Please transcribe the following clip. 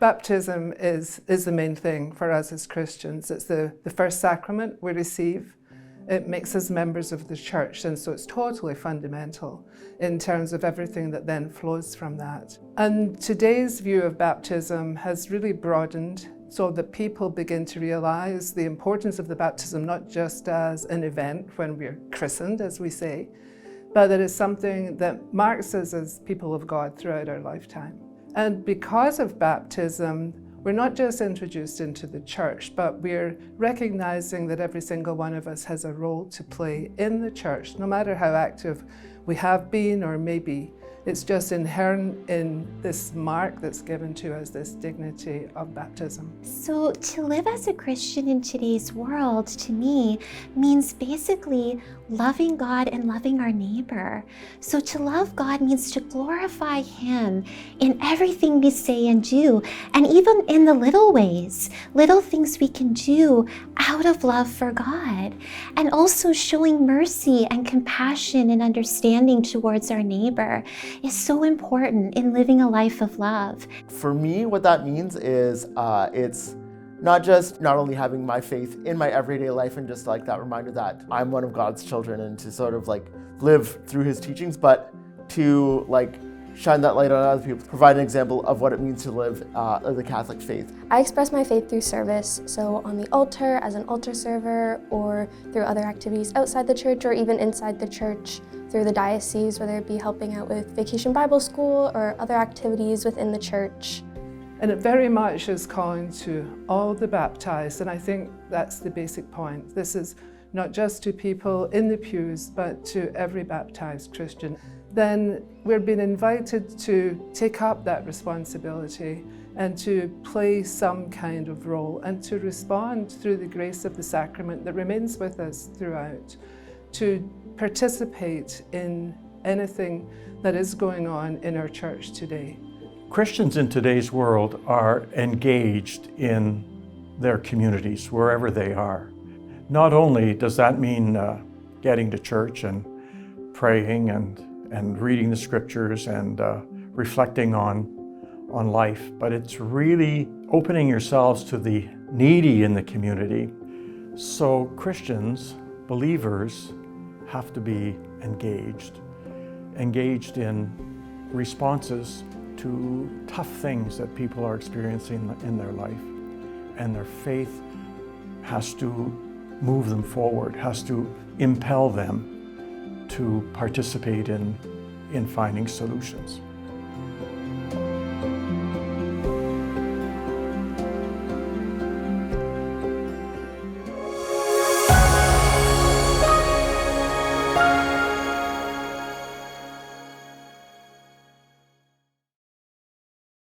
Baptism is the main thing for us as Christians. It's the first sacrament we receive. It makes us members of the church, and so it's totally fundamental in terms of everything that then flows from that. And today's view of baptism has really broadened so that people begin to realize the importance of the baptism, not just as an event when we're christened, as we say, but that it's something that marks us as people of God throughout our lifetime. And because of baptism, we're not just introduced into the church, but we're recognizing that every single one of us has a role to play in the church, no matter how active we have been or may be. It's just inherent in this mark that's given to us, this dignity of baptism. So to live as a Christian in today's world, to me, means basically loving God and loving our neighbor. So to love God means to glorify Him in everything we say and do, and even in the little ways, little things we can do out of love for God, and also showing mercy and compassion and understanding towards our neighbor is so important in living a life of love. For me, what that means is it's not only having my faith in my everyday life and just like that reminder that I'm one of God's children and to sort of like live through His teachings, but to like shine that light on other people, provide an example of what it means to live the Catholic faith. I express my faith through service, so on the altar, as an altar server, or through other activities outside the church or even inside the church, through the diocese, whether it be helping out with Vacation Bible School or other activities within the church. And it very much is calling to all the baptized, and I think that's the basic point. This is not just to people in the pews, but to every baptized Christian. Then we're being invited to take up that responsibility and to play some kind of role and to respond through the grace of the sacrament that remains with us throughout, to participate in anything that is going on in our church today. Christians in today's world are engaged in their communities, wherever they are. Not only does that mean getting to church and praying and reading the scriptures and reflecting on life, but it's really opening yourselves to the needy in the community. So Christians, believers, have to be engaged in responses to tough things that people are experiencing in their life. And their faith has to move them forward, has to impel them to participate in finding solutions.